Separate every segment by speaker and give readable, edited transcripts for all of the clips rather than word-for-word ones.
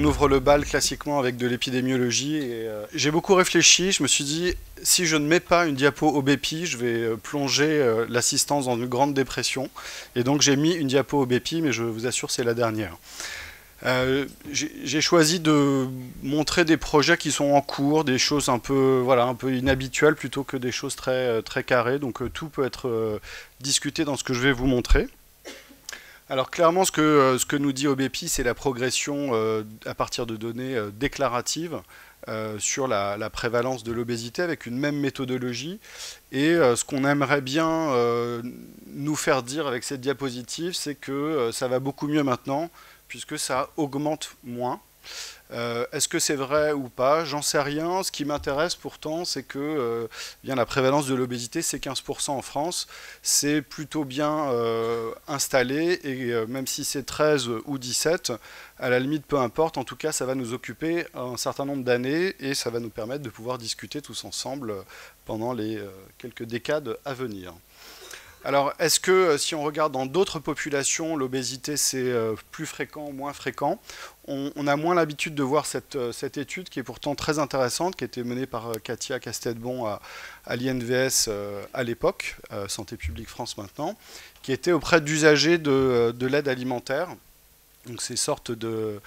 Speaker 1: ouvre le bal classiquement avec de l'épidémiologie. Et j'ai beaucoup réfléchi. Je me suis dit, si je ne mets pas une diapo au BEPI, je vais plonger l'assistance dans une grande dépression. Et donc j'ai mis une diapo au BEPI, mais je vous assure, c'est la dernière. J'ai choisi de montrer des projets qui sont en cours, des choses un peu, voilà, un peu inhabituelles plutôt que des choses très, très carrées. Donc tout peut être discuté dans ce que je vais vous montrer. Alors clairement, ce que nous dit OBEPI, c'est la progression à partir de données déclaratives sur la prévalence de l'obésité avec une même méthodologie. Et ce qu'on aimerait bien nous faire dire avec cette diapositive, c'est que ça va beaucoup mieux maintenant, puisque ça augmente moins. Est-ce que c'est vrai ou pas? J'en sais rien. Ce qui m'intéresse pourtant, c'est que bien la prévalence de l'obésité, c'est 15% en France. C'est plutôt bien installé, et même si c'est 13 ou 17, à la limite, peu importe. En tout cas, ça va nous occuper un certain nombre d'années et ça va nous permettre de pouvoir discuter tous ensemble pendant les quelques décades à venir. Alors, est-ce que si on regarde dans d'autres populations, l'obésité c'est plus fréquent ou moins fréquent? On a moins l'habitude de voir cette étude qui est pourtant très intéressante, qui a été menée par Katia Castedbon à l'INVS à l'époque, Santé publique France maintenant, qui était auprès d'usagers de l'aide alimentaire. Donc ces sortes de...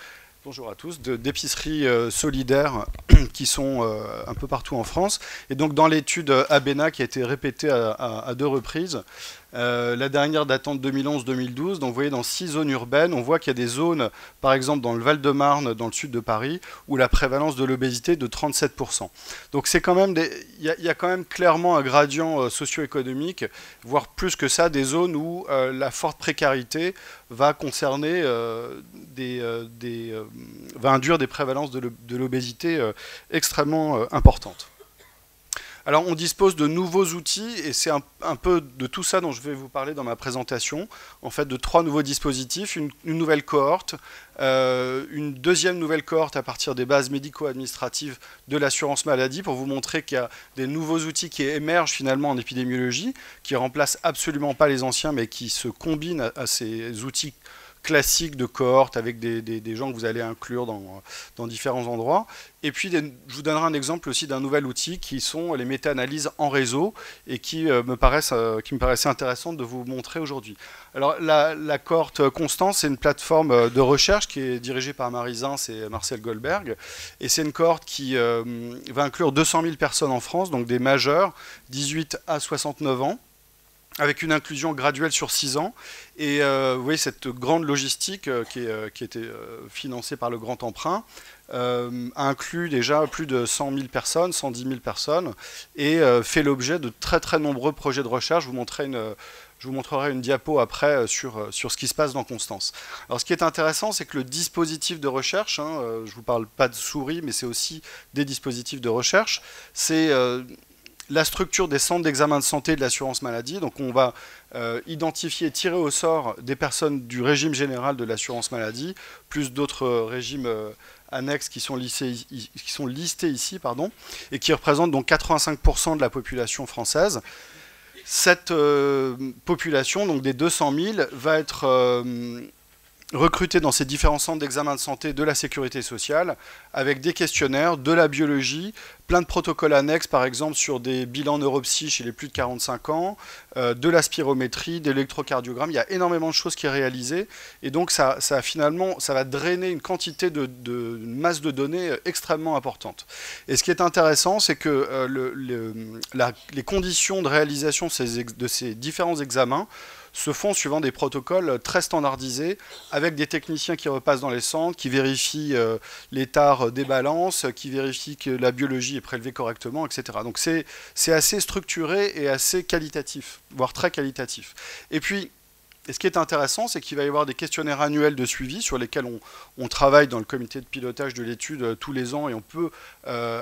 Speaker 1: Bonjour à tous, d'épiceries solidaires qui sont un peu partout en France. Et donc dans l'étude ABENA qui a été répétée à 2 reprises, la dernière datant de 2011-2012, donc vous voyez dans 6 zones urbaines, on voit qu'il y a des zones, par exemple dans le Val-de-Marne, dans le sud de Paris, où la prévalence de l'obésité est de 37%. Donc c'est quand même il y a quand même clairement un gradient socio-économique, voire plus que ça, des zones où la forte précarité va concerner va induire des prévalences de l'obésité extrêmement importantes. Alors on dispose de nouveaux outils et c'est un peu de tout ça dont je vais vous parler dans ma présentation. En fait de 3 nouveaux dispositifs, une nouvelle cohorte, une deuxième nouvelle cohorte à partir des bases médico-administratives de l'assurance maladie pour vous montrer qu'il y a des nouveaux outils qui émergent finalement en épidémiologie, qui ne remplacent absolument pas les anciens mais qui se combinent à ces outils classique de cohorte avec des gens que vous allez inclure dans différents endroits. Et puis, je vous donnerai un exemple aussi d'un nouvel outil qui sont les méta-analyses en réseau et qui me paraissait intéressant de vous montrer aujourd'hui. Alors, la cohorte Constance, c'est une plateforme de recherche qui est dirigée par Marie Zins et Marcel Goldberg. Et c'est une cohorte qui va inclure 200 000 personnes en France, donc des majeurs, 18 à 69 ans, avec une inclusion graduelle sur 6 ans. Et vous voyez cette grande logistique qui a été financée par le Grand Emprunt a inclus déjà plus de 100 000 personnes, 110 000 personnes, et fait l'objet de très très nombreux projets de recherche. Je vous montrerai une diapo après sur ce qui se passe dans Constance. Alors ce qui est intéressant, c'est que le dispositif de recherche, je ne vous parle pas de souris, mais c'est aussi des dispositifs de recherche, c'est... la structure des centres d'examen de santé de l'assurance maladie. Donc on va identifier, tirer au sort des personnes du régime général de l'assurance maladie, plus d'autres régimes annexes qui sont listés ici, pardon, et qui représentent donc 85% de la population française. Cette population, donc des 200 000, va être recrutés dans ces différents centres d'examen de santé de la sécurité sociale avec des questionnaires, de la biologie, plein de protocoles annexes par exemple sur des bilans neuropsy chez les plus de 45 ans, de la spirométrie, de l'électrocardiogramme. Il y a énormément de choses qui est réalisées et donc ça va drainer une quantité de masse de données extrêmement importante. Et ce qui est intéressant, c'est que les conditions de réalisation de ces différents examens se font suivant des protocoles très standardisés, avec des techniciens qui repassent dans les centres, qui vérifient l'état des balances, qui vérifient que la biologie est prélevée correctement, etc. Donc c'est assez structuré et assez qualitatif, voire très qualitatif. Et puis, et ce qui est intéressant, c'est qu'il va y avoir des questionnaires annuels de suivi sur lesquels on travaille dans le comité de pilotage de l'étude tous les ans et on peut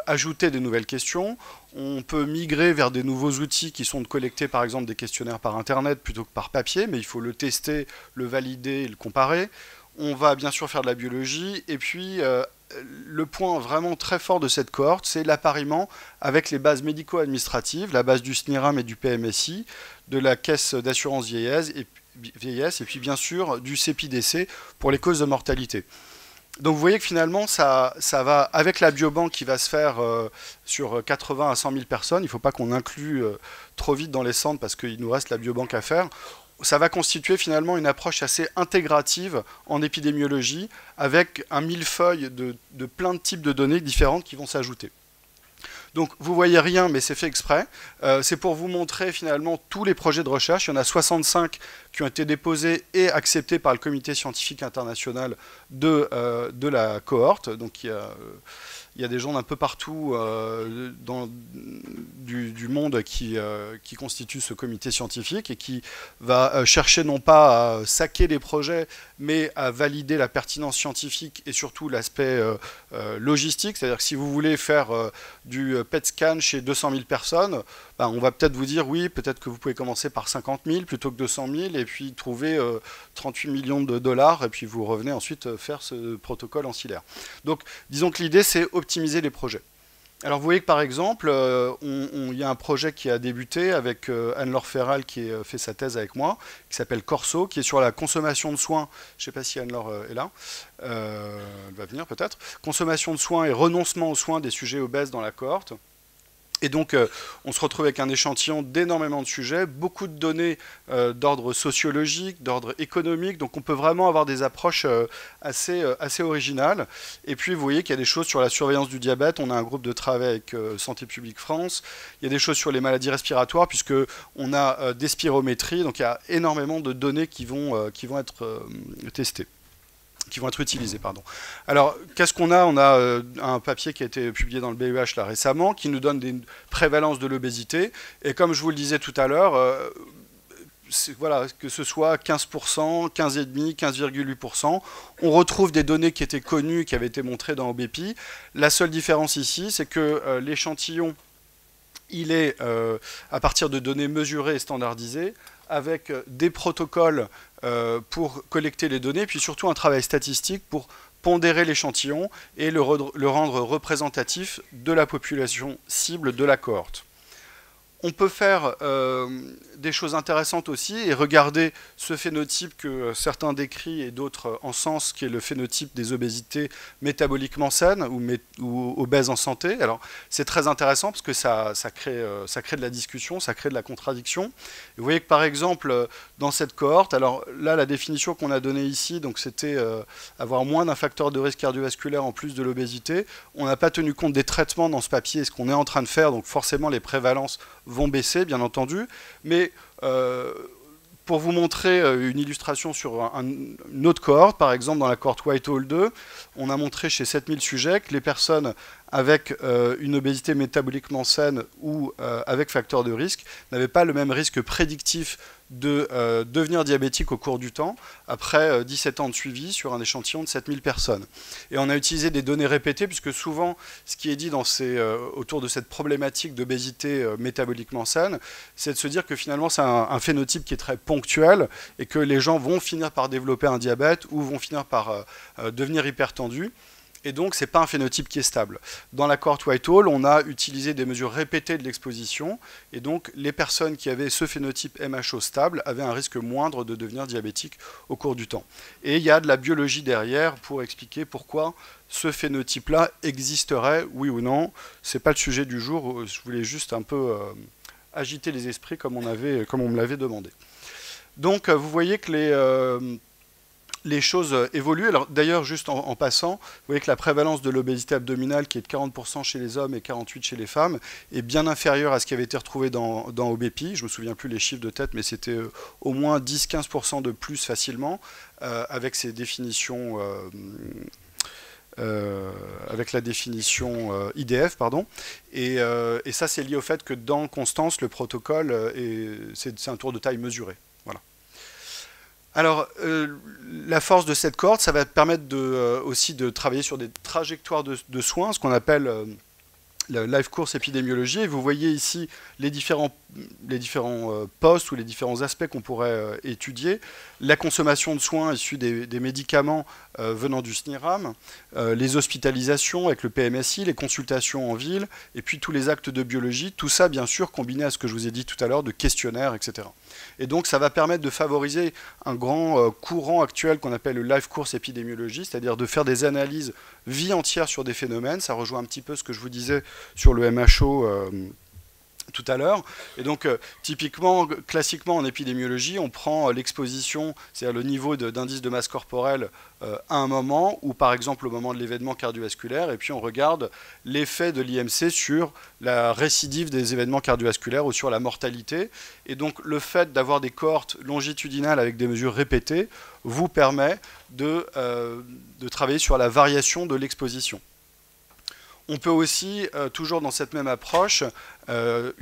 Speaker 1: ajouter des nouvelles questions. On peut migrer vers des nouveaux outils qui sont de collecter par exemple des questionnaires par Internet plutôt que par papier, mais il faut le tester, le valider et le comparer. On va bien sûr faire de la biologie et puis le point vraiment très fort de cette cohorte, c'est l'appariement avec les bases médico-administratives, la base du SNIRAM et du PMSI, de la caisse d'assurance vieillesse et puis bien sûr du CEPIDC pour les causes de mortalité. Donc vous voyez que finalement, ça va, avec la biobanque qui va se faire sur 80 à 100 000 personnes, il ne faut pas qu'on inclue trop vite dans les centres parce qu'il nous reste la biobanque à faire. Ça va constituer finalement une approche assez intégrative en épidémiologie avec un millefeuille de plein de types de données différentes qui vont s'ajouter. Donc vous voyez rien, mais c'est fait exprès. C'est pour vous montrer finalement tous les projets de recherche. Il y en a 65 qui ont été déposés et acceptés par le comité scientifique international de la cohorte. Donc il y a des gens d'un peu partout du monde qui constituent ce comité scientifique et qui va chercher non pas à saquer les projets, mais à valider la pertinence scientifique et surtout l'aspect logistique. C'est-à-dire que si vous voulez faire du PET scan chez 200 000 personnes, ben, on va peut-être vous dire oui, peut-être que vous pouvez commencer par 50 000 plutôt que 200 000 et puis trouver 38 millions de dollars et puis vous revenez ensuite faire ce protocole ancillaire. Donc disons que l'idée c'est optimiser les projets. Alors vous voyez que par exemple, il y a un projet qui a débuté avec Anne-Laure Ferral qui a fait sa thèse avec moi, qui s'appelle Corso, qui est sur la consommation de soins. Je ne sais pas si Anne-Laure est là, elle va venir peut-être. Consommation de soins et renoncement aux soins des sujets obèses dans la cohorte. Et donc, on se retrouve avec un échantillon d'énormément de sujets, beaucoup de données d'ordre sociologique, d'ordre économique. Donc, on peut vraiment avoir des approches assez originales. Et puis, vous voyez qu'il y a des choses sur la surveillance du diabète. On a un groupe de travail avec Santé publique France. Il y a des choses sur les maladies respiratoires, puisqu'on a des spirométries. Donc, il y a énormément de données qui vont être testées. Qui vont être utilisés, pardon. Alors, qu'est-ce qu'on a? On a un papier qui a été publié dans le BEH là récemment, qui nous donne des prévalences de l'obésité. Et comme je vous le disais tout à l'heure, voilà, que ce soit 15%, 15,5%, 15,8%, on retrouve des données qui étaient connues, qui avaient été montrées dans OBEPI. La seule différence ici, c'est que l'échantillon, il est à partir de données mesurées et standardisées, avec des protocoles pour collecter les données, puis surtout un travail statistique pour pondérer l'échantillon et le rendre représentatif de la population cible de la cohorte. On peut faire des choses intéressantes aussi et regarder ce phénotype que certains décrivent et d'autres en sens, qui est le phénotype des obésités métaboliquement saines ou obèses en santé. Alors c'est très intéressant parce que ça crée de la discussion, ça crée de la contradiction. Et vous voyez que par exemple dans cette cohorte, alors là la définition qu'on a donnée ici, donc c'était avoir moins d'un facteur de risque cardiovasculaire en plus de l'obésité. On n'a pas tenu compte des traitements dans ce papier, ce qu'on est en train de faire, donc forcément les prévalences vont baisser, bien entendu, mais pour vous montrer une illustration sur une autre cohorte, par exemple dans la cohorte Whitehall 2, on a montré chez 7000 sujets que les personnes avec une obésité métaboliquement saine ou avec facteur de risque n'avaient pas le même risque prédictif de devenir diabétique au cours du temps, après 17 ans de suivi sur un échantillon de 7000 personnes. Et on a utilisé des données répétées, puisque souvent, ce qui est dit autour de cette problématique d'obésité métaboliquement saine, c'est de se dire que finalement, c'est un phénotype qui est très ponctuel, et que les gens vont finir par développer un diabète, ou vont finir par devenir hypertendus. Et donc, ce n'est pas un phénotype qui est stable. Dans la cohorte Whitehall, on a utilisé des mesures répétées de l'exposition. Et donc, les personnes qui avaient ce phénotype MHO stable avaient un risque moindre de devenir diabétique au cours du temps. Et il y a de la biologie derrière pour expliquer pourquoi ce phénotype-là existerait, oui ou non. Ce n'est pas le sujet du jour. Je voulais juste un peu agiter les esprits comme on me l'avait demandé. Donc, vous voyez que les choses évoluent. Alors d'ailleurs, juste en passant, vous voyez que la prévalence de l'obésité abdominale, qui est de 40% chez les hommes et 48% chez les femmes, est bien inférieure à ce qui avait été retrouvé dans OBEPI. Je ne me souviens plus les chiffres de tête, mais c'était au moins 10-15% de plus facilement, avec ces définitions... avec la définition IDF, pardon. Et ça, c'est lié au fait que dans Constance, le protocole, c'est un tour de taille mesuré. Voilà. Alors, la force de cette cohorte, ça va permettre aussi de travailler sur des trajectoires de soins, ce qu'on appelle le live course épidémiologie, et vous voyez ici les différents postes ou les différents aspects qu'on pourrait étudier. La consommation de soins issus des médicaments venant du SNIRAM, les hospitalisations avec le PMSI, les consultations en ville, et puis tous les actes de biologie, tout ça bien sûr combiné à ce que je vous ai dit tout à l'heure de questionnaires, etc. Et donc ça va permettre de favoriser un grand courant actuel qu'on appelle le live course épidémiologie, c'est-à-dire de faire des analyses vie entière sur des phénomènes. Ça rejoint un petit peu ce que je vous disais sur le MHO tout à l'heure. Et donc, typiquement, classiquement en épidémiologie, on prend l'exposition, c'est-à-dire le niveau d'indice de masse corporelle à un moment, ou par exemple au moment de l'événement cardiovasculaire, et puis on regarde l'effet de l'IMC sur la récidive des événements cardiovasculaires ou sur la mortalité. Et donc, le fait d'avoir des cohortes longitudinales avec des mesures répétées vous permet de travailler sur la variation de l'exposition. On peut aussi, toujours dans cette même approche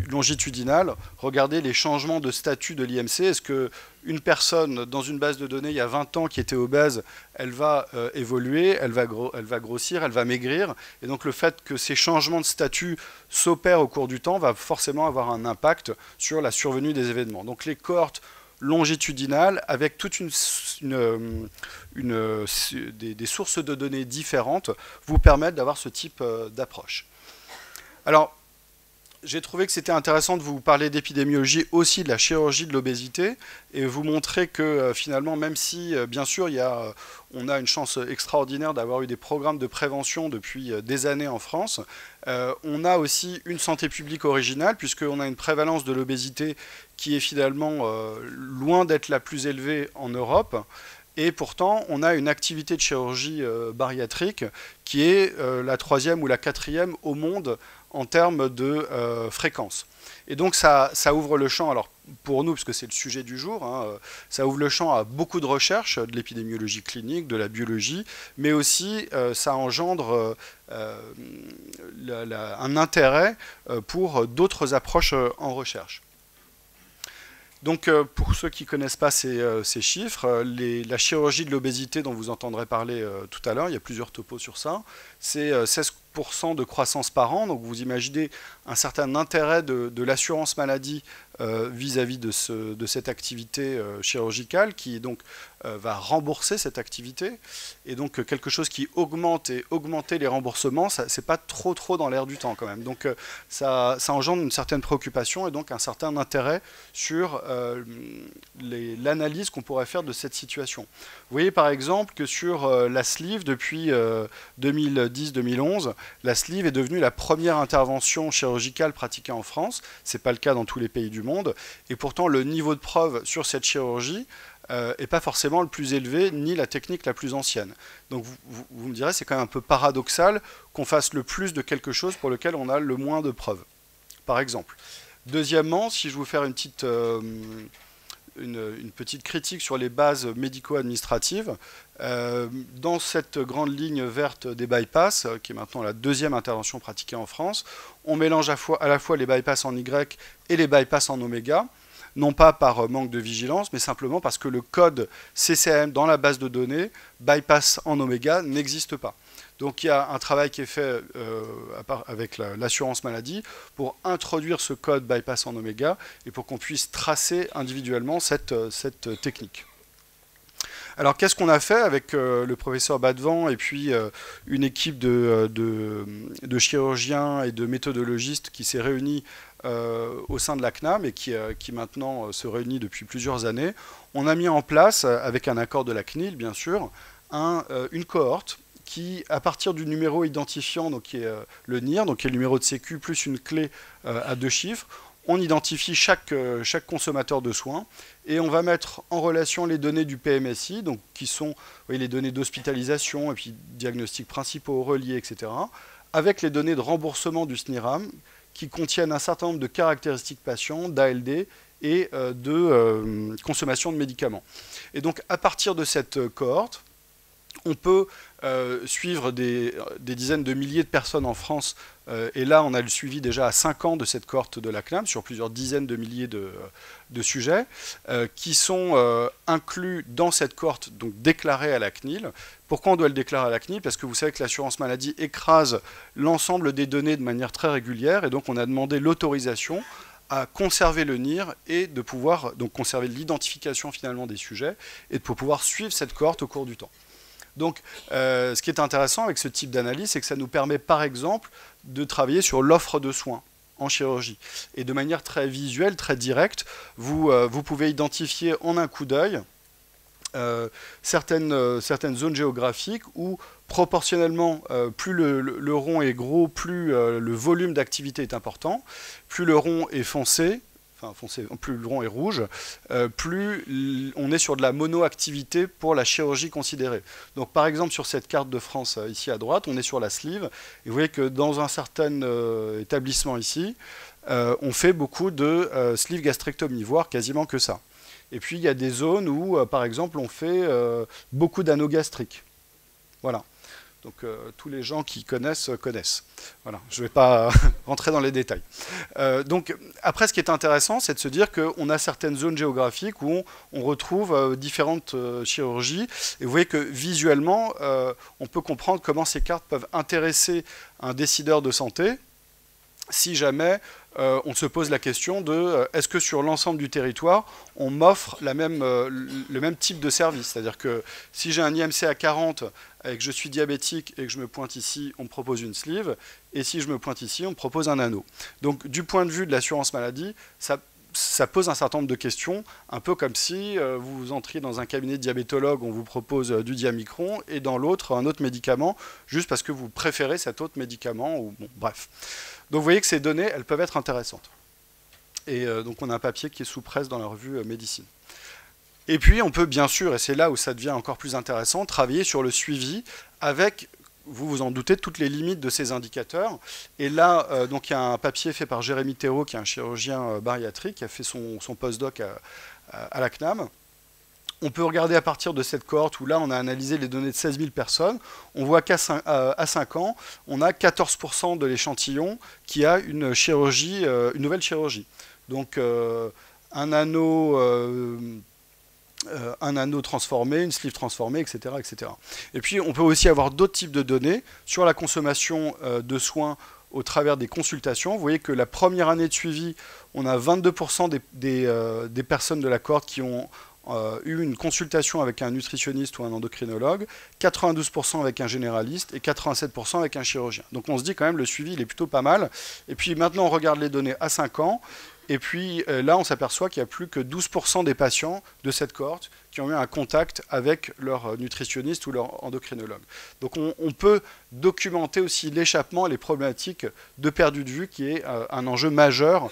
Speaker 1: longitudinale, regarder les changements de statut de l'IMC. Est-ce qu'une personne dans une base de données il y a 20 ans qui était obèse, elle va évoluer, elle va grossir, elle va maigrir. Et donc le fait que ces changements de statut s'opèrent au cours du temps va forcément avoir un impact sur la survenue des événements. Donc les cohortes longitudinales avec toute des sources de données différentes vous permettent d'avoir ce type d'approche. Alors, j'ai trouvé que c'était intéressant de vous parler d'épidémiologie, aussi de la chirurgie de l'obésité, et vous montrer que finalement, même si, bien sûr, on a une chance extraordinaire d'avoir eu des programmes de prévention depuis des années en France, on a aussi une santé publique originale, puisqu'on a une prévalence de l'obésité qui est finalement loin d'être la plus élevée en Europe. Et pourtant, on a une activité de chirurgie bariatrique qui est la 3e ou la 4e au monde en termes de fréquence. Et donc ça ouvre le champ, alors pour nous, parce que c'est le sujet du jour, hein, ça ouvre le champ à beaucoup de recherches, de l'épidémiologie clinique, de la biologie, mais aussi ça engendre un intérêt pour d'autres approches en recherche. Donc, pour ceux qui ne connaissent pas ces chiffres, la chirurgie de l'obésité dont vous entendrez parler tout à l'heure, il y a plusieurs topos sur ça, c'est 16% de croissance par an. Donc, vous imaginez un certain intérêt de l'assurance maladie vis-à-vis de cette activité chirurgicale qui donc va rembourser cette activité. Et donc, quelque chose qui augmente et augmenter les remboursements, ce n'est pas trop dans l'air du temps quand même. Donc, ça engendre une certaine préoccupation et donc un certain intérêt sur l'analyse qu'on pourrait faire de cette situation. Vous voyez par exemple que sur la sleeve, depuis 2010-2011, la sleeve est devenue la première intervention chirurgicale pratiquée en France. Ce n'est pas le cas dans tous les pays du monde. Et pourtant, le niveau de preuve sur cette chirurgie n'est pas forcément le plus élevé, ni la technique la plus ancienne. Donc vous me direz, c'est quand même un peu paradoxal qu'on fasse le plus de quelque chose pour lequel on a le moins de preuves, par exemple. Deuxièmement, si je veux faire une petite critique sur les bases médico-administratives, dans cette grande ligne verte des bypass, qui est maintenant la 2e intervention pratiquée en France, on mélange à la fois les bypass en Y et les bypass en oméga, non pas par manque de vigilance, mais simplement parce que le code CCM dans la base de données, bypass en oméga, n'existe pas. Donc il y a un travail qui est fait avec l'assurance maladie pour introduire ce code bypass en oméga et pour qu'on puisse tracer individuellement cette technique. Alors qu'est-ce qu'on a fait avec le professeur Badevant et puis une équipe de chirurgiens et de méthodologistes qui s'est réunie au sein de la CNAM et qui maintenant se réunit depuis plusieurs années? On a mis en place, avec un accord de la CNIL bien sûr, une cohorte qui, à partir du numéro identifiant, donc qui est le NIR, donc qui est le numéro de sécu plus une clé à 2 chiffres, on identifie chaque consommateur de soins et on va mettre en relation les données du PMSI, donc qui sont, vous voyez, les données d'hospitalisation et puis diagnostics principaux, reliés, etc., avec les données de remboursement du SNIRAM qui contiennent un certain nombre de caractéristiques patients, d'ALD et de consommation de médicaments. Et donc, à partir de cette cohorte, on peut suivre des dizaines de milliers de personnes en France. Et là, on a le suivi déjà à 5 ans de cette cohorte de la CNAM sur plusieurs dizaines de milliers de sujets qui sont inclus dans cette cohorte, donc déclarés à la CNIL. Pourquoi on doit le déclarer à la CNIL? Parce que vous savez que l'assurance maladie écrase l'ensemble des données de manière très régulière, et donc on a demandé l'autorisation à conserver le NIR et de pouvoir donc conserver l'identification finalement des sujets et de pouvoir suivre cette cohorte au cours du temps. Donc, ce qui est intéressant avec ce type d'analyse, c'est que ça nous permet, par exemple, de travailler sur l'offre de soins en chirurgie. Et de manière très visuelle, très directe, vous pouvez identifier en un coup d'œil certaines zones géographiques où, proportionnellement, plus le rond est gros, plus le volume d'activité est important, plus le rond est foncé, plus le rond est rouge, plus on est sur de la monoactivité pour la chirurgie considérée. Donc par exemple sur cette carte de France ici à droite, on est sur la sleeve, et vous voyez que dans un certain établissement ici, on fait beaucoup de sleeve gastrectomie, voire quasiment que ça. Et puis il y a des zones où par exemple on fait beaucoup d'anneaux gastriques. Voilà. Donc tous les gens qui connaissent. Voilà, je ne vais pas rentrer dans les détails. Donc après, ce qui est intéressant, c'est de se dire qu'on a certaines zones géographiques où on retrouve différentes chirurgies. Et vous voyez que visuellement, on peut comprendre comment ces cartes peuvent intéresser un décideur de santé si jamais on se pose la question de est-ce que sur l'ensemble du territoire, on m'offre le même type de service. C'est-à-dire que si j'ai un IMC à 40 et que je suis diabétique et que je me pointe ici, on me propose une sleeve, et si je me pointe ici, on me propose un anneau. Donc du point de vue de l'assurance maladie, ça pose un certain nombre de questions, un peu comme si vous entriez dans un cabinet de diabétologue, on vous propose du Diamicron, et dans l'autre, un autre médicament, juste parce que vous préférez cet autre médicament, ou bon, bref. Donc vous voyez que ces données, elles peuvent être intéressantes. Et donc on a un papier qui est sous presse dans la revue Médecine. Et puis on peut bien sûr, et c'est là où ça devient encore plus intéressant, travailler sur le suivi avec, vous vous en doutez, toutes les limites de ces indicateurs. Et là, donc il y a un papier fait par Jérémy Thérault, qui est un chirurgien bariatrique, qui a fait son postdoc à la CNAM. On peut regarder à partir de cette cohorte où là, on a analysé les données de 16 000 personnes. On voit qu'à 5 ans, on a 14% de l'échantillon qui a une nouvelle chirurgie. Donc, un anneau transformé, une sleeve transformée, etc., etc. Et puis, on peut aussi avoir d'autres types de données sur la consommation de soins au travers des consultations. Vous voyez que la première année de suivi, on a 22% des personnes de la cohorte qui ont eu une consultation avec un nutritionniste ou un endocrinologue, 92% avec un généraliste et 87% avec un chirurgien. Donc on se dit quand même le suivi il est plutôt pas mal. Et puis maintenant on regarde les données à 5 ans, et puis là on s'aperçoit qu'il n'y a plus que 12% des patients de cette cohorte qui ont eu un contact avec leur nutritionniste ou leur endocrinologue. Donc on peut documenter aussi l'échappement et les problématiques de perdu de vue qui est un enjeu majeur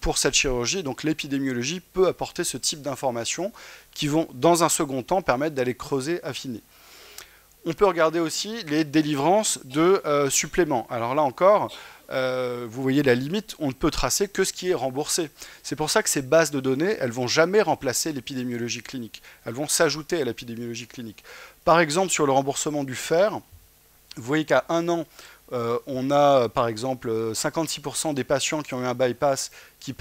Speaker 1: pour cette chirurgie. Donc l'épidémiologie peut apporter ce type d'informations qui vont dans un second temps permettre d'aller creuser, affiner. On peut regarder aussi les délivrances de suppléments. Alors là encore, vous voyez la limite, on ne peut tracer que ce qui est remboursé. C'est pour ça que ces bases de données, elles ne vont jamais remplacer l'épidémiologie clinique. Elles vont s'ajouter à l'épidémiologie clinique. Par exemple, sur le remboursement du fer, vous voyez qu'à 1 an, on a par exemple 56% des patients qui ont eu un bypass qui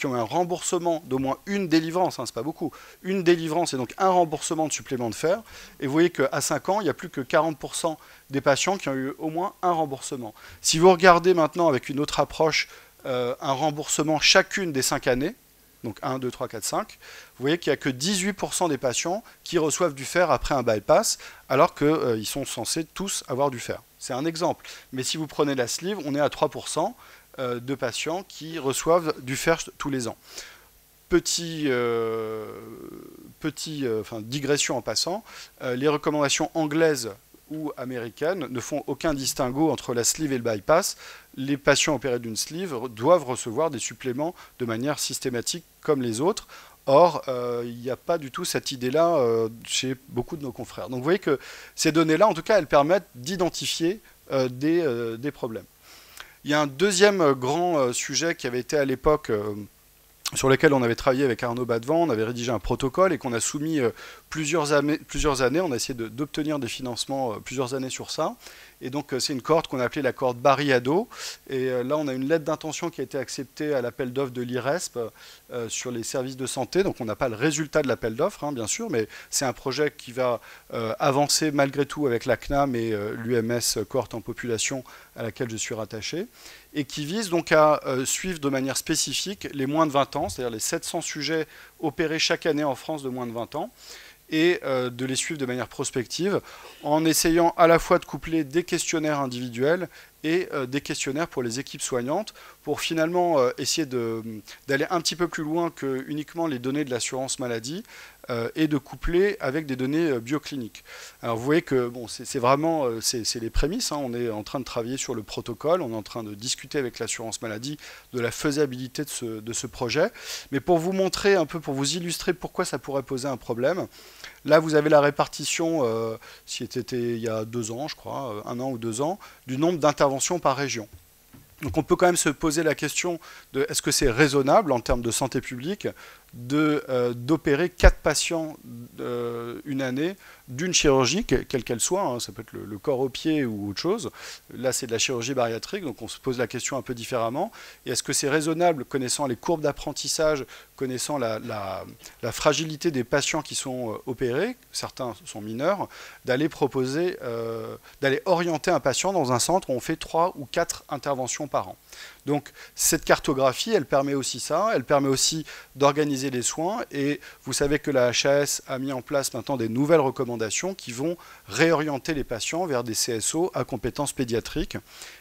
Speaker 1: ont eu un remboursement d'au moins une délivrance, hein, c'est pas beaucoup, une délivrance et donc un remboursement de supplément de fer. Et vous voyez qu'à 5 ans, il n'y a plus que 40% des patients qui ont eu au moins un remboursement. Si vous regardez maintenant avec une autre approche, un remboursement chacune des 5 années, donc 1, 2, 3, 4, 5, vous voyez qu'il n'y a que 18% des patients qui reçoivent du fer après un bypass, alors qu'ils sont censés tous avoir du fer. C'est un exemple. Mais si vous prenez la sleeve, on est à 3% de patients qui reçoivent du fer tous les ans. Digression en passant, les recommandations anglaises ou américaines ne font aucun distinguo entre la sleeve et le bypass. Les patients opérés d'une sleeve doivent recevoir des suppléments de manière systématique comme les autres. Or, il n'y a pas du tout cette idée-là chez beaucoup de nos confrères. Donc vous voyez que ces données-là, en tout cas, elles permettent d'identifier des problèmes. Il y a un deuxième grand sujet qui avait été à l'époque sur lesquels on avait travaillé avec Arnaud Badevant, on avait rédigé un protocole et qu'on a soumis plusieurs années, on a essayé d'obtenir des financements plusieurs années sur ça. Et donc c'est une cohorte qu'on a appelée la cohorte Barry-Ado. Et là on a une lettre d'intention qui a été acceptée à l'appel d'offres de l'IRESP sur les services de santé. Donc on n'a pas le résultat de l'appel d'offres, hein, bien sûr, mais c'est un projet qui va avancer malgré tout avec la CNAM et l'UMS cohorte en population à laquelle je suis rattaché, et qui vise donc à suivre de manière spécifique les moins de 20 ans, c'est-à-dire les 700 sujets opérés chaque année en France de moins de 20 ans, et de les suivre de manière prospective, en essayant à la fois de coupler des questionnaires individuels et des questionnaires pour les équipes soignantes, pour finalement essayer d'aller un petit peu plus loin que uniquement les données de l'assurance maladie, et de coupler avec des données biocliniques. Alors vous voyez que bon, c'est vraiment c'est les prémices, hein. On est en train de travailler sur le protocole, on est en train de discuter avec l'assurance maladie de la faisabilité de ce projet. Mais pour vous montrer un peu, pour vous illustrer pourquoi ça pourrait poser un problème, là vous avez la répartition, c'était il y a 2 ans je crois, 1 an ou 2 ans, du nombre d'interventions par région. Donc on peut quand même se poser la question de est-ce que c'est raisonnable en termes de santé publique d'opérer 4 patients une année d'une chirurgie, quelle qu'elle soit, hein, ça peut être le corps au pied ou autre chose. Là c'est de la chirurgie bariatrique, donc on se pose la question un peu différemment. Et est-ce que c'est raisonnable, connaissant les courbes d'apprentissage, connaissant la fragilité des patients qui sont opérés, certains sont mineurs, d'aller proposer, d'aller orienter un patient dans un centre où on fait 3 ou 4 interventions par an. Donc cette cartographie, elle permet aussi ça, elle permet aussi d'organiser les soins, et vous savez que la HAS a mis en place maintenant des nouvelles recommandations qui vont réorienter les patients vers des CSO à compétences pédiatriques.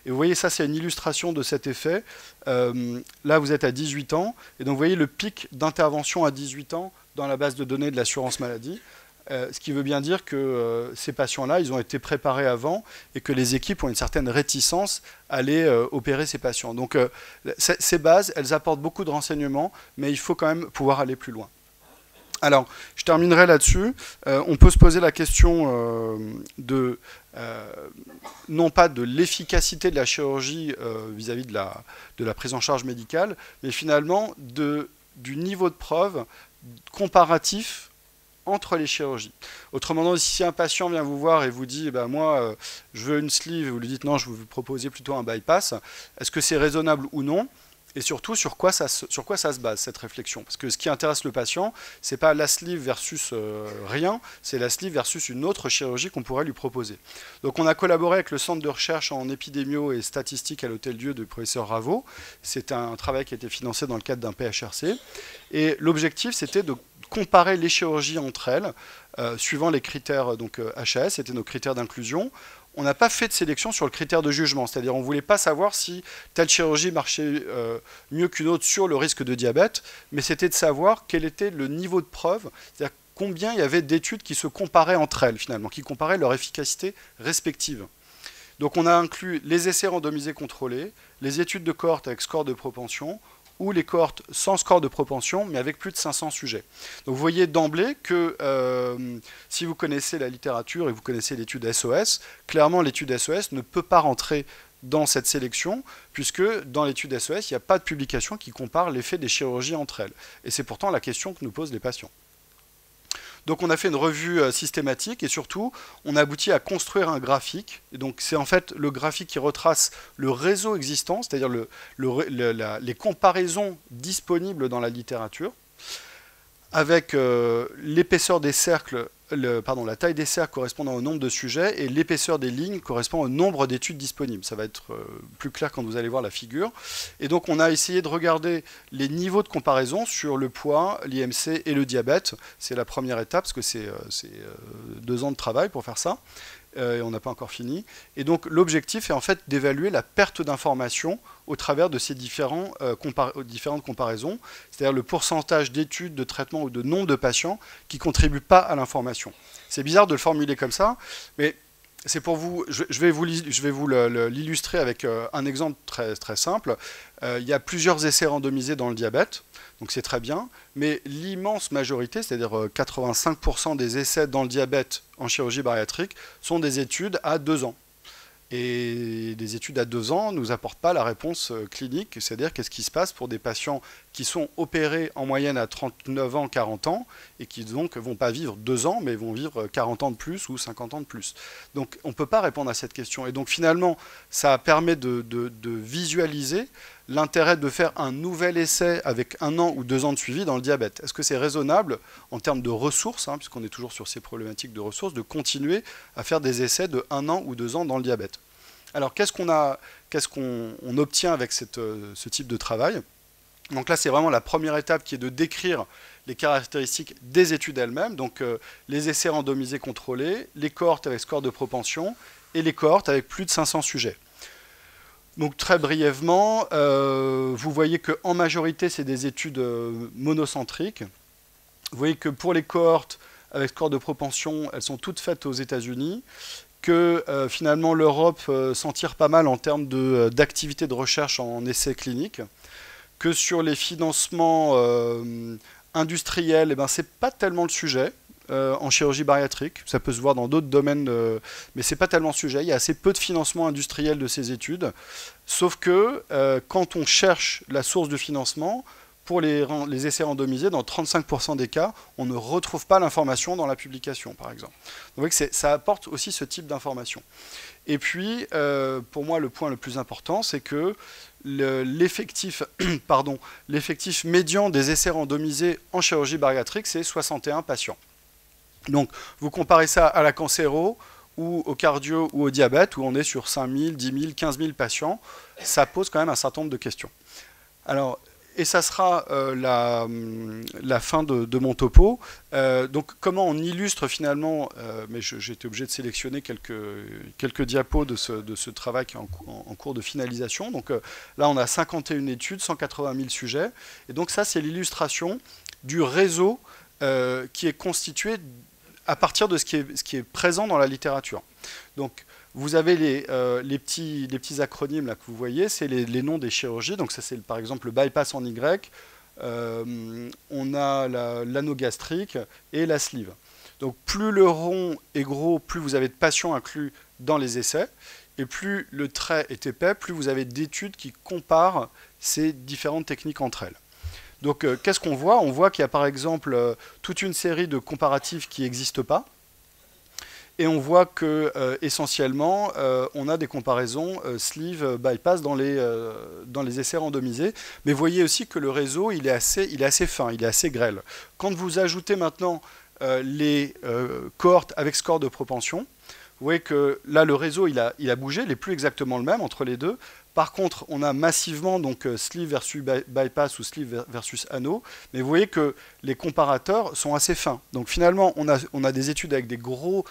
Speaker 1: Et vous voyez, ça c'est une illustration de cet effet. Là vous êtes à 18 ans, et donc vous voyez le pic d'intervention à 18 ans dans la base de données de l'assurance maladie. Ce qui veut bien dire que ces patients-là, ils ont été préparés avant et que les équipes ont une certaine réticence à aller opérer ces patients. Donc ces bases, elles apportent beaucoup de renseignements, mais il faut quand même pouvoir aller plus loin. Alors, je terminerai là-dessus. On peut se poser la question non pas de l'efficacité de la chirurgie vis-à-vis de la prise en charge médicale, mais finalement du niveau de preuve comparatif entre les chirurgies. Autrement dit, si un patient vient vous voir et vous dit moi je veux une sleeve, et vous lui dites non, je vais vous proposer plutôt un bypass, est-ce que c'est raisonnable ou non? Et surtout, sur quoi ça se base, cette réflexion? Parce que ce qui intéresse le patient, c'est pas la sleeve versus rien, c'est la sleeve versus une autre chirurgie qu'on pourrait lui proposer. Donc on a collaboré avec le Centre de recherche en épidémio et statistique à l'Hôtel-Dieu du professeur Raveau. C'est un travail qui a été financé dans le cadre d'un PHRC. Et l'objectif, c'était de comparer les chirurgies entre elles, suivant les critères donc, HAS, c'était nos critères d'inclusion. On n'a pas fait de sélection sur le critère de jugement, c'est-à-dire on ne voulait pas savoir si telle chirurgie marchait mieux qu'une autre sur le risque de diabète, mais c'était de savoir quel était le niveau de preuve, c'est-à-dire combien il y avait d'études qui se comparaient entre elles finalement, qui comparaient leur efficacité respective. Donc on a inclus les essais randomisés contrôlés, les études de cohorte avec score de propension, ou les cohortes sans score de propension, mais avec plus de 500 sujets. Donc vous voyez d'emblée que si vous connaissez la littérature et vous connaissez l'étude SOS, clairement l'étude SOS ne peut pas rentrer dans cette sélection, puisque dans l'étude SOS, il n'y a pas de publication qui compare l'effet des chirurgies entre elles. Et c'est pourtant la question que nous posent les patients. Donc on a fait une revue systématique et surtout on a abouti à construire un graphique. Et donc c'est en fait le graphique qui retrace le réseau existant, c'est-à-dire les comparaisons disponibles dans la littérature, avec l'épaisseur des cercles, la taille des cercles correspondant au nombre de sujets et l'épaisseur des lignes correspond au nombre d'études disponibles. Ça va être plus clair quand vous allez voir la figure. Et donc on a essayé de regarder les niveaux de comparaison sur le poids, l'IMC et le diabète. C'est la première étape parce que c'est 2 ans de travail pour faire ça. Et on n'a pas encore fini. Et donc l'objectif est en fait d'évaluer la perte d'informations au travers de ces différentes comparaisons, c'est-à-dire le pourcentage d'études, de traitements ou de nombre de patients qui ne contribuent pas à l'information. C'est bizarre de le formuler comme ça, mais c'est pour vous, je vais vous l'illustrer avec un exemple très, très simple. Il y a plusieurs essais randomisés dans le diabète, donc c'est très bien, mais l'immense majorité, c'est-à-dire 85% des essais dans le diabète en chirurgie bariatrique, sont des études à 2 ans. Et les études à 2 ans ne nous apportent pas la réponse clinique, c'est-à-dire qu'est-ce qui se passe pour des patients qui sont opérés en moyenne à 39 ans, 40 ans, et qui donc vont pas vivre 2 ans, mais vont vivre 40 ans de plus ou 50 ans de plus. Donc on ne peut pas répondre à cette question. Et donc finalement, ça permet de visualiser l'intérêt de faire un nouvel essai avec 1 an ou 2 ans de suivi dans le diabète. Est-ce que c'est raisonnable en termes de ressources, puisqu'on est toujours sur ces problématiques de ressources, de continuer à faire des essais de 1 an ou 2 ans dans le diabète? Alors qu'est-ce qu'on obtient avec ce type de travail? Donc là, c'est vraiment la première étape qui est de décrire les caractéristiques des études elles-mêmes, donc les essais randomisés contrôlés, les cohortes avec score de propension et les cohortes avec plus de 500 sujets. Donc très brièvement, vous voyez qu'en majorité, c'est des études monocentriques. Vous voyez que pour les cohortes avec score de propension, elles sont toutes faites aux États-Unis, que finalement l'Europe s'en tire pas mal en termes d'activité de recherche en essais cliniques, que sur les financements industriels, eh ben, c'est pas tellement le sujet. En chirurgie bariatrique, ça peut se voir dans d'autres domaines, mais c'est pas tellement le sujet. Il y a assez peu de financement industriel de ces études, sauf que quand on cherche la source de financement, pour les essais randomisés, dans 35% des cas, on ne retrouve pas l'information dans la publication, par exemple. Donc ça apporte aussi ce type d'information. Et puis, pour moi, le point le plus important, c'est que l'effectif médian des essais randomisés en chirurgie bariatrique, c'est 61 patients. Donc, vous comparez ça à la cancéro, ou au cardio, ou au diabète, où on est sur 5 000, 10 000, 15 000 patients, ça pose quand même un certain nombre de questions. Alors, et ça sera la fin de mon topo. Donc, comment on illustre finalement, mais j'ai été obligé de sélectionner quelques diapos de ce travail qui est en cours de finalisation. Donc là, on a 51 études, 180 000 sujets. Et donc ça, c'est l'illustration du réseau qui est constitué à partir de ce qui est présent dans la littérature. Donc, vous avez les petits acronymes là, que vous voyez, c'est les noms des chirurgies. Donc ça, c'est par exemple le bypass en Y, on a l'anneau gastrique et la sleeve. Donc plus le rond est gros, plus vous avez de patients inclus dans les essais, et plus le trait est épais, plus vous avez d'études qui comparent ces différentes techniques entre elles. Donc qu'est-ce qu'on voit? On voit qu'il y a par exemple toute une série de comparatifs qui n'existent pas. Et on voit que essentiellement, on a des comparaisons sleeve bypass dans les essais randomisés. Mais vous voyez aussi que le réseau, il est assez fin, il est assez grêle. Quand vous ajoutez maintenant les cohortes avec score de propension, vous voyez que là, le réseau, il a bougé, il n'est plus exactement le même entre les deux. Par contre, on a massivement donc sleeve versus bypass ou sleeve versus anneau, mais vous voyez que les comparateurs sont assez fins. Donc finalement, on a des études avec des gros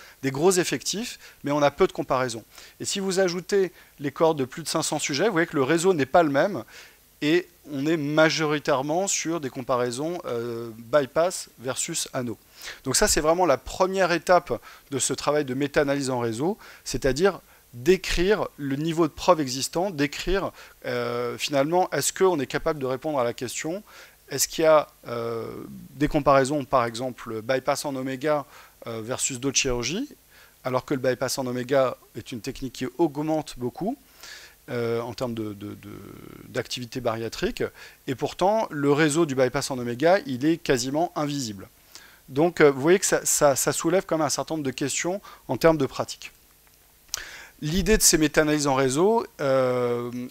Speaker 1: effectifs, mais on a peu de comparaisons. Et si vous ajoutez les cohortes de plus de 500 sujets, vous voyez que le réseau n'est pas le même, et on est majoritairement sur des comparaisons bypass versus anneau. Donc ça, c'est vraiment la première étape de ce travail de méta-analyse en réseau, c'est-à-dire décrire le niveau de preuve existant, décrire finalement est-ce qu'on est capable de répondre à la question, est-ce qu'il y a des comparaisons, par exemple bypass en oméga versus d'autres chirurgies, alors que le bypass en oméga est une technique qui augmente beaucoup en termes d'activité bariatrique, et pourtant le réseau du bypass en oméga, il est quasiment invisible. Donc vous voyez que ça soulève quand même un certain nombre de questions en termes de pratique. L'idée de ces méta-analyses en réseau,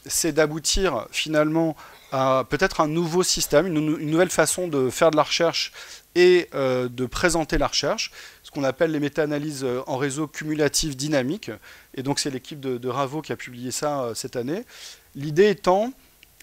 Speaker 1: c'est d'aboutir finalement à peut-être un nouveau système, une nouvelle façon de faire de la recherche et de présenter la recherche, ce qu'on appelle les méta-analyses en réseau cumulatives dynamiques. Et donc c'est l'équipe de Ravo qui a publié ça cette année. L'idée étant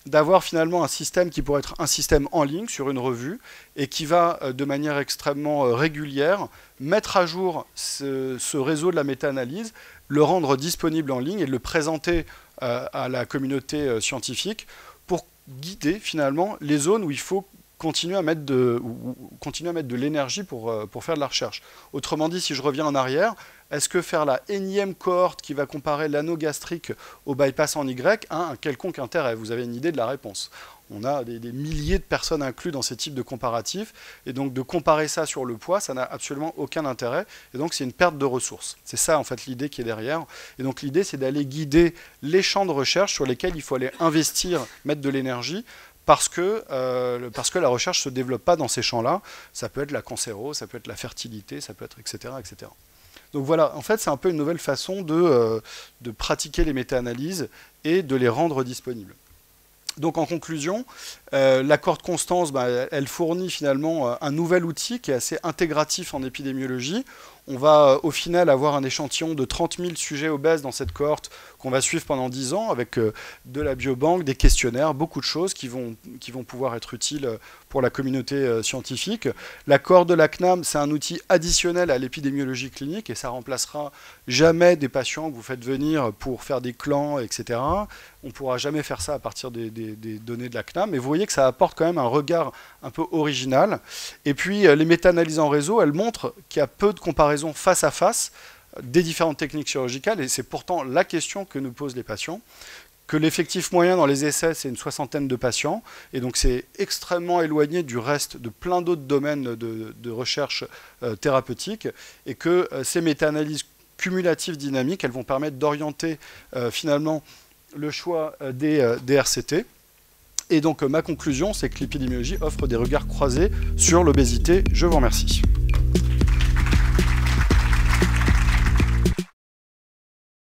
Speaker 1: d'avoir finalement un système qui pourrait être un système en ligne sur une revue et qui va de manière extrêmement régulière mettre à jour ce réseau de la méta-analyse, le rendre disponible en ligne et le présenter à la communauté scientifique pour guider finalement les zones où il faut continuer à mettre de l'énergie pour faire de la recherche. Autrement dit, si je reviens en arrière, est-ce que faire la énième cohorte qui va comparer l'anneau gastrique au bypass en Y a un quelconque intérêt? Vous avez une idée de la réponse. On a des milliers de personnes incluses dans ces types de comparatifs. Et donc, de comparer ça sur le poids, ça n'a absolument aucun intérêt. Et donc, c'est une perte de ressources. C'est ça, en fait, l'idée qui est derrière. Et donc, l'idée, c'est d'aller guider les champs de recherche sur lesquels il faut aller investir, mettre de l'énergie, parce que la recherche ne se développe pas dans ces champs-là. Ça peut être la cancéro, ça peut être la fertilité, ça peut être etc. etc. Donc voilà, en fait, c'est un peu une nouvelle façon de pratiquer les méta-analyses et de les rendre disponibles. Donc en conclusion, la cohorte Constance, elle fournit finalement un nouvel outil qui est assez intégratif en épidémiologie. On va au final avoir un échantillon de 30 000 sujets obèses dans cette cohorte qu'on va suivre pendant 10 ans avec de la biobanque, des questionnaires, beaucoup de choses qui vont pouvoir être utiles pour la communauté scientifique. La cohorte de la CNAM, c'est un outil additionnel à l'épidémiologie clinique et ça remplacera jamais des patients que vous faites venir pour faire des clans, etc. On ne pourra jamais faire ça à partir des données de la CNAM, mais vous voyez que ça apporte quand même un regard un peu original. Et puis les méta-analyses en réseau, elles montrent qu'il y a peu de comparaisons face à face des différentes techniques chirurgicales, et c'est pourtant la question que nous posent les patients, que l'effectif moyen dans les essais, c'est une 60aine de patients, et donc c'est extrêmement éloigné du reste de plein d'autres domaines de recherche thérapeutique, et que ces méta-analyses cumulatives dynamiques, elles vont permettre d'orienter finalement le choix des RCT. Et donc ma conclusion, c'est que l'épidémiologie offre des regards croisés sur l'obésité. Je vous remercie.